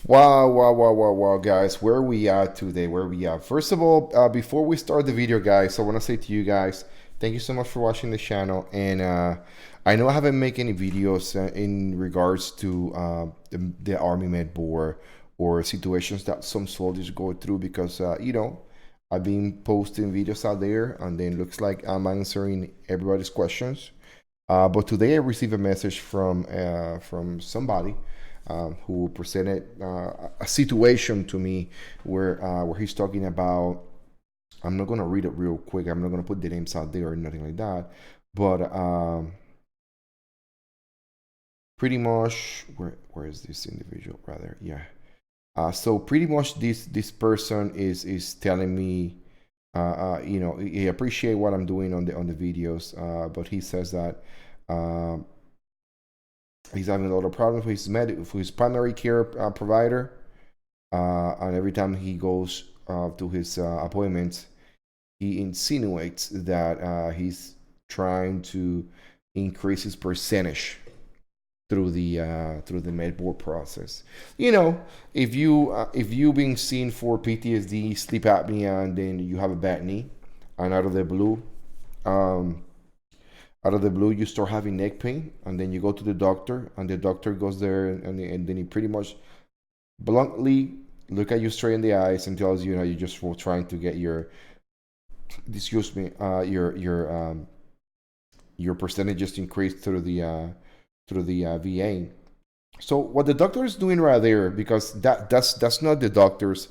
Wow, guys. Where are we at today? Where are we at? First of all, before we start the video, guys, I want to say to you guys, thank you so much for watching the channel. And I know I haven't made any videos in regards to the Army Med Board or situations that some soldiers go through because, I've been posting videos out there and then looks like I'm answering everybody's questions. But today I received a message from somebody who presented a situation to me where he's talking about. I'm not gonna read it real quick. I'm not gonna put the names out there or nothing like that. But pretty much, where is this individual rather? Yeah. So pretty much this person is telling me. He appreciate what I'm doing on the videos, but he says that uh, he's having a lot of problems with his primary care provider, and every time he goes to his appointments, he insinuates that he's trying to increase his percentage through the med board process. You know, if you being seen for PTSD, sleep apnea, and then you have a bad knee, and um, out of the blue you start having neck pain, and then you go to the doctor, and the doctor goes there, and then he pretty much bluntly look at you straight in the eyes and tells you, you're just trying to get excuse me, your percentages increased through the VA. So what the doctor is doing right there, because that's not the doctor's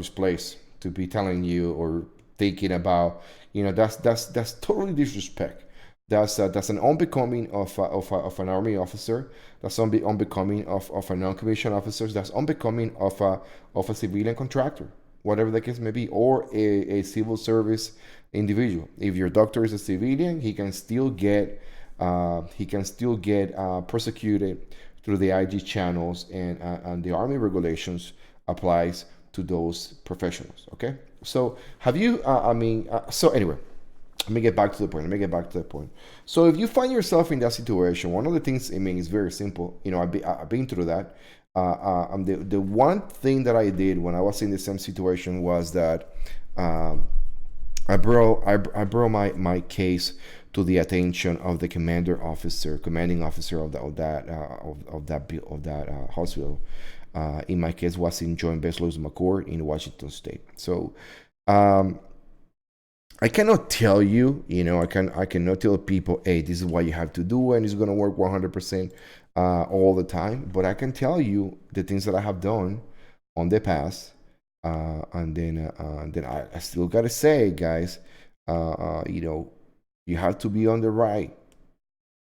place to be telling you or thinking about, that's totally disrespect. That's an unbecoming of an army officer. That's unbecoming of a non-commissioned officer. That's unbecoming of a civilian contractor, whatever the case may be, or a civil service individual. If your doctor is a civilian, he can still get prosecuted through the IG channels, and the Army regulations applies to those professionals. Okay, so have you? So anyway, let me get back to the point. So if you find yourself in that situation, one of the things, is very simple. I've been through that. The one thing that I did when I was in the same situation was that I brought my case to the attention of the commanding officer of that hospital. In my case, was in Joint Base Louis McCord in Washington State. So um, I cannot tell you, I cannot tell people, hey, this is what you have to do, and it's gonna work 100% all the time. But I can tell you the things that I have done on the past, and then I still gotta say, guys, you have to be on the right.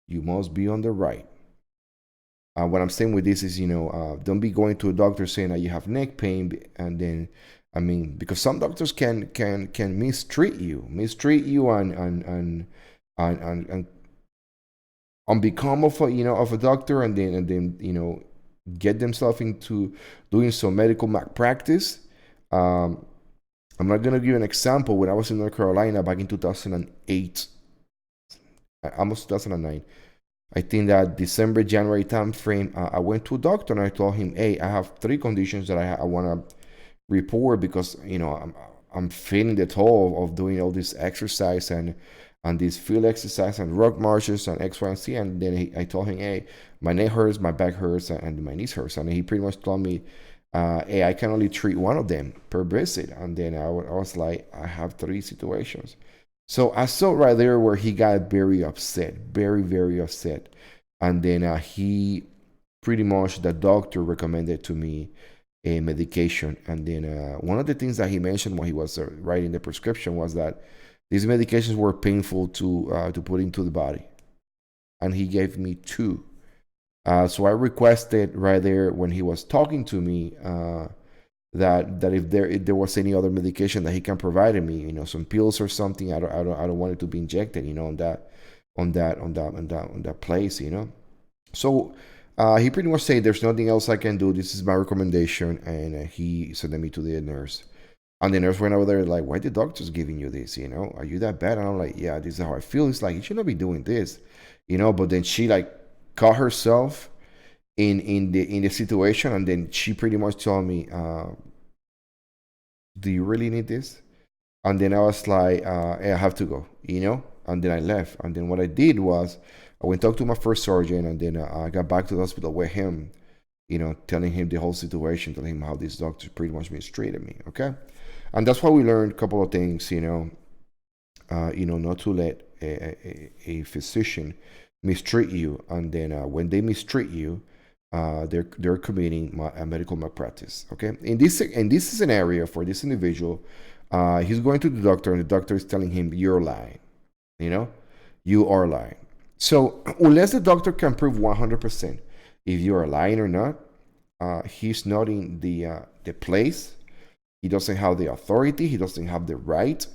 You must be on the right. What I'm saying with this is, don't be going to a doctor saying that you have neck pain, and then, because some doctors can mistreat you, and on become of a doctor, and then get themselves into doing some medical malpractice. Um, I'm not gonna give you an example. When I was in North Carolina back in 2008, almost 2009. I think that December, January time frame, I went to a doctor and I told him, hey, I have three conditions that I want to report because, I'm feeling the toll of doing all this exercise and this field exercise and rock marches and X, Y, and Z. And then I told him, hey, my neck hurts, my back hurts, and my knees hurts. And he pretty much told me, hey, I can only treat one of them per visit. And then I was like, I have three situations. So I saw right there where he got very upset, very, very upset. And then he pretty much, the doctor recommended to me a medication. And then one of the things that he mentioned when he was writing the prescription was that these medications were painful to put into the body. And he gave me two. So I requested right there when he was talking to me that if there was any other medication that he can provide me, some pills or something. I don't want it to be injected, on that place. So he pretty much said, "There's nothing else I can do. This is my recommendation," and he sent me to the nurse. And the nurse went over there like, "Why the doctor's giving you this? Are you that bad?" And I'm like, "Yeah, this is how I feel." It's like, you should not be doing this. But then she like caught herself in the situation, and then she pretty much told me, "Do you really need this?" And then I was like, "I have to go," And then I left. And then what I did was I went talk to my first surgeon, and then I got back to the hospital with him, telling him the whole situation, telling him how this doctor pretty much mistreated me. Okay, and that's why we learned a couple of things. Not to let a physician mistreat you, and then when they mistreat you, they're committing a medical malpractice. Okay, in this scenario for this individual, he's going to the doctor, and the doctor is telling him, "You're lying." You know, you are lying. So unless the doctor can prove 100% if you are lying or not, he's not in the place. He doesn't have the authority. He doesn't have the right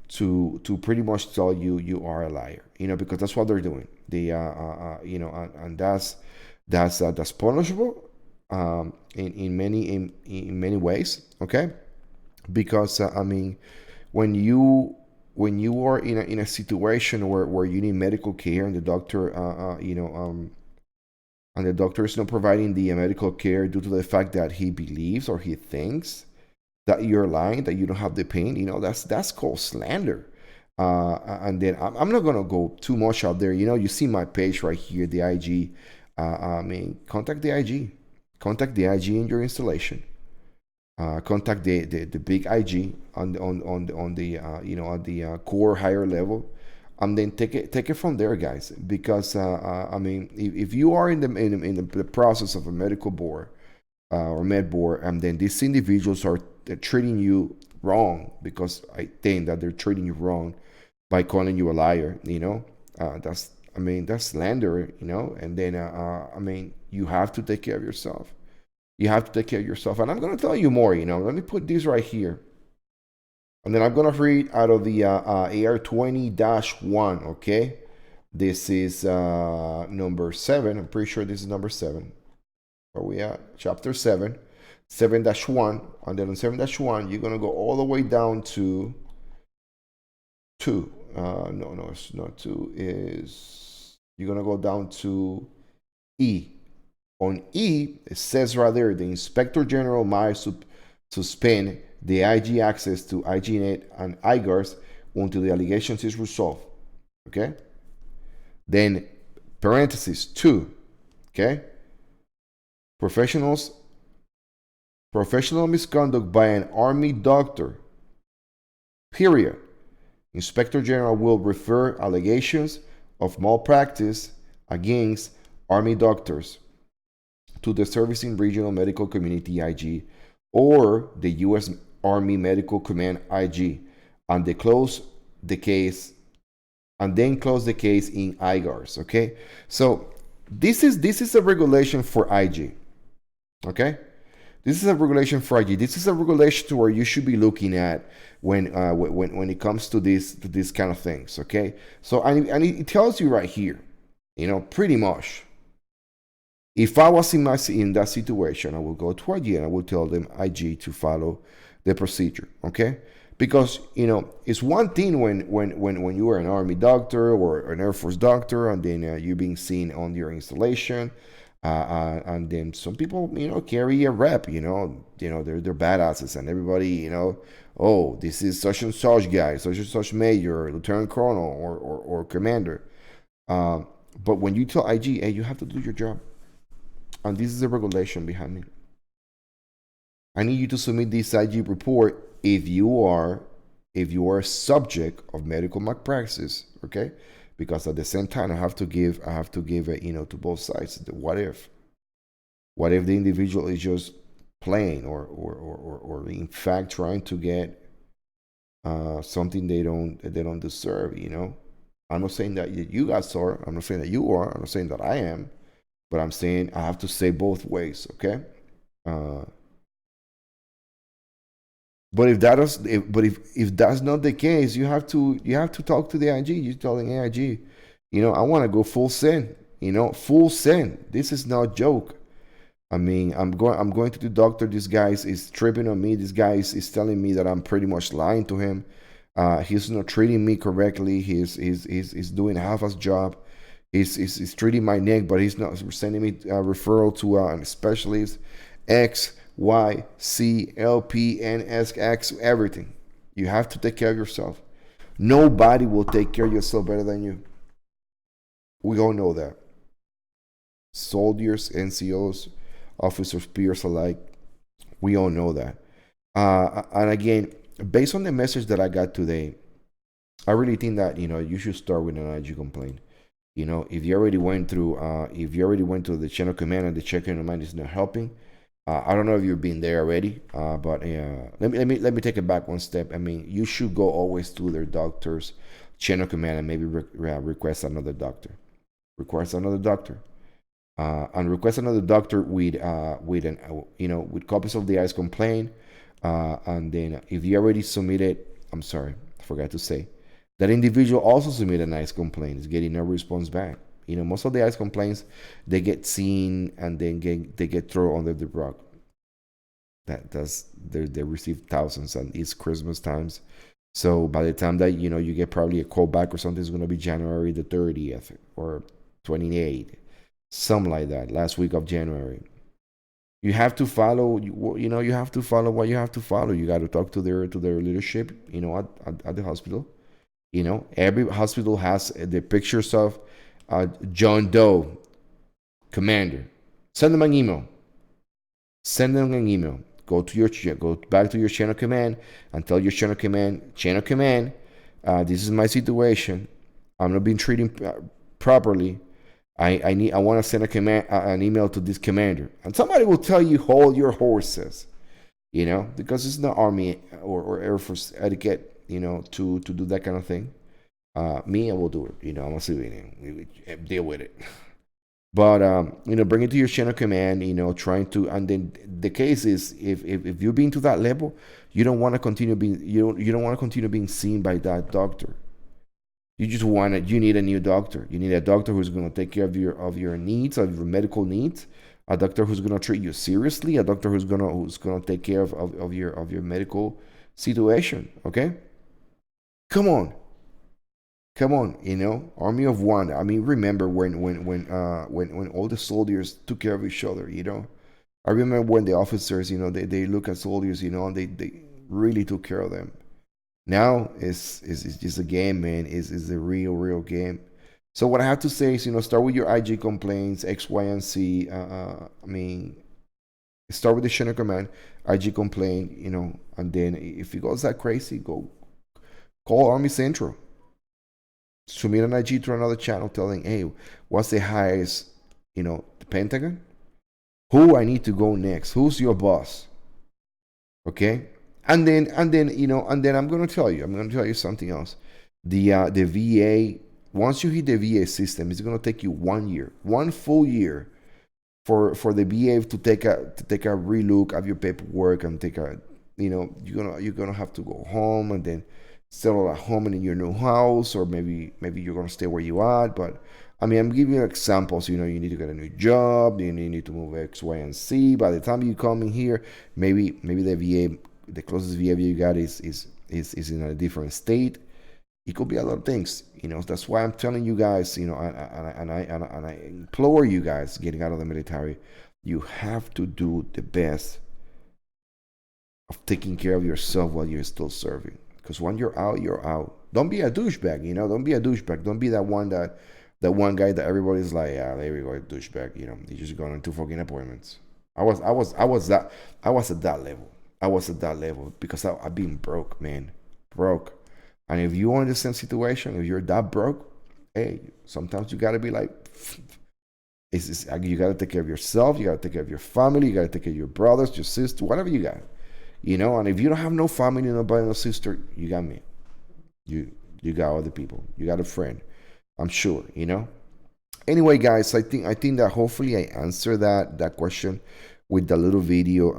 to pretty much tell you you are a liar. Because that's what they're doing. And that's punishable in many ways. Okay, because when you are in a situation where you need medical care, and the doctor and the doctor is not providing the medical care due to the fact that he believes or he thinks that you're lying, that you don't have the pain, that's called slander. And then I'm not gonna go too much out there. You see my page right here, the IG. Contact the IG, contact the IG in your installation. Contact the big IG on the core higher level, and then take it from there, guys. Because if you are in the process of a medical board or med board, and then these individuals are treating you wrong, because I think that they're treating you wrong by calling you a liar. That's slander. And then you have to take care of yourself. You have to take care of yourself. And I'm going to tell you more. Let me put this right here. And then I'm going to read out of the AR 20-1. Okay. This is number 7. I'm pretty sure this is number 7. Where we at? Chapter 7. 7-1. And then on 7-1, you're going to go all the way down to 2. No, it's not 2. You're going to go down to E. On E, it says right there, the Inspector General might suspend the IG access to IGNet and IGARS until the allegations is resolved. Okay? Then, parenthesis 2. Okay? Professional misconduct by an Army doctor. Period. Inspector General will refer allegations of malpractice against Army doctors to the Servicing Regional Medical Community IG or the U.S. Army Medical Command IG, and then close the case in IGARS. Okay, so this is a regulation for IG. Okay, this is a regulation for IG. This is a regulation to where you should be looking at when it comes to these kind of things. Okay, so and it tells you right here, pretty much. If I was in that situation, I will go to IG and I will tell them IG to follow the procedure. Okay, because it's one thing when you are an Army doctor or an Air Force doctor, and then you're being seen on your installation, and then some people carry a rep. They're badasses, and everybody oh, this is such and such guy, such and such major, lieutenant colonel, or commander. But when you tell IG, hey, you have to do your job. And this is the regulation behind it. I need you to submit this IG report if you are a subject of medical malpractice, okay? Because at the same time, I have to give it, to both sides. What if the individual is just playing or in fact trying to get something they don't deserve? I'm not saying that you guys are. I'm not saying that you are. I'm not saying that I am. But I'm saying I have to say both ways, okay? But if that's not the case, you have to talk to the IG. You're telling AIG, I want to go full send. Full send. This is not a joke. I'm going to the doctor. This guy is tripping on me. This guy is telling me that I'm pretty much lying to him. He's not treating me correctly. He's doing half his job. He's treating my neck, but he's not sending me a referral to a specialist. X, Y, C, L, P, N, S, X, everything. You have to take care of yourself. Nobody will take care of yourself better than you. We all know that. Soldiers, NCOs, officers, peers alike. We all know that. And again, based on the message that I got today, I really think that you should start with an IG complaint. If you already went through, the chain of command and the check in command is not helping, I don't know if you've been there already, but let me take it back one step. I mean, you should go always to their doctor's chain of command and maybe request another doctor. Request another doctor. And request another doctor with copies of the ICE complaint. And then if you already submitted, I'm sorry, I forgot to say, that individual also submitted an ICE complaint. Is getting no response back. Most of the ICE complaints, they get seen and then they get thrown under the rug. They receive thousands, and it's Christmas times. So by the time that you get probably a call back or something, it's gonna be January the 30th or 28th, something like that. Last week of January. You have to follow. You have to follow what you have to follow. You got to talk to their leadership. At the hospital. Every hospital has the pictures of John Doe, commander. Send them an email. Send them an email. Go back to your chain of command and tell your chain of command, this is my situation. I'm not being treated properly. I want to send an email to this commander, and somebody will tell you hold your horses, because it's not Army or Air Force etiquette, to do that kind of thing. Me, I will do it. I'm a civilian. We deal with it. But bring it to your chain of command. Trying to, and then the case is if you've been to that level, you don't want to continue being you don't want to continue being seen by that doctor. You need a new doctor. You need a doctor who's going to take care of your needs, of your medical needs. A doctor who's going to treat you seriously. A doctor who's going to take care of your medical situation. Okay, come on, army of one. I mean, remember when all the soldiers took care of each other. I remember when the officers, they look at soldiers, and they really took care of them. Now it's just a game, man. Is a real game. So what I have to say is, start with your IG complaints, X, Y, and Z. I mean, start with the chain of command, IG complaint, and then if it goes that crazy, go call Army Central. Submit an IG to another channel telling, hey, what's the highest, the Pentagon? Who I need to go next? Who's your boss? Okay? And then I'm gonna tell you something else. The VA, once you hit the VA system, it's gonna take you 1 year, one full year, for the VA to take a relook at your paperwork and you're gonna have to go home and then settle at home and in your new house, or maybe you're gonna stay where you are. But I mean, I'm giving you examples. You need to get a new job. You need to move X, Y, and Z. By the time you come in here, maybe the VA. The closest VA you got is in a different state. It could be a lot of things. That's why I'm telling you guys. And I implore you guys getting out of the military. You have to do the best of taking care of yourself while you're still serving. Because when you're out, you're out. Don't be a douchebag. Don't be a douchebag. Don't be that one guy that everybody's like, yeah, there we go, a douchebag. He's just going on 2 fucking appointments. I was at that level. I was at that level because I've been broke, man. Broke. And if you're in the same situation, if you're that broke, hey, sometimes you got to be like, you got to take care of yourself. You got to take care of your family. You got to take care of your brothers, your sister, whatever you got. And if you don't have no family, nobody, no sister, you got me. You got other people. You got a friend. I'm sure, Anyway, guys, I think that hopefully I answered that question with the little video.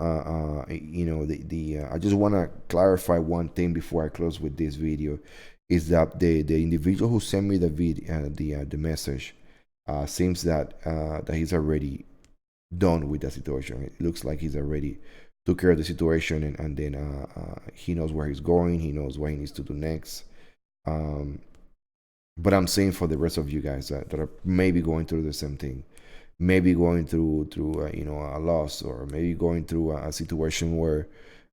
I just want to clarify one thing before I close with this video, is that the individual who sent me the video, the message, seems that he's already done with the situation. It looks like he's already took care of the situation, and then he knows where he's going. He knows what he needs to do next. But I'm saying for the rest of you guys that are maybe going through the same thing, maybe going through a loss, or maybe going through a situation where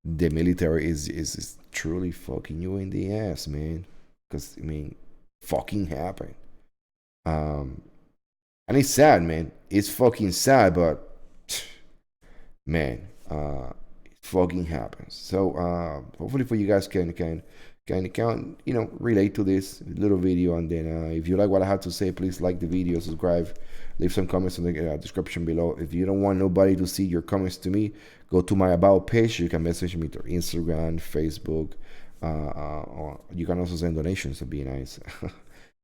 the military is truly fucking you in the ass, man. Because I mean, fucking happened. Um, and it's sad, man. It's fucking sad, but man, it fucking happens. So hopefully for you guys can relate to this little video, and then if you like what I have to say, please like the video, subscribe, leave some comments in the description below. If you don't want nobody to see your comments to me, go to my about page. You can message me through Instagram, Facebook, or you can also send donations. It'd be nice.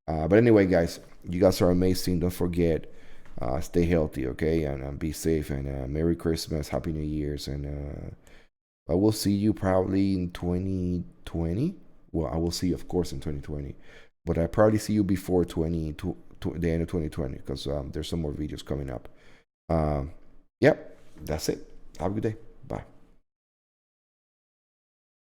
But anyway, guys, you guys are amazing. Don't forget, stay healthy, okay, and be safe. And Merry Christmas, Happy New Year's, and I will see you probably in 2020. Well, I will see you, of course, in 2020, but I probably see you before the end of 2020, because there's some more videos coming up. Yep, that's it. Have a good day.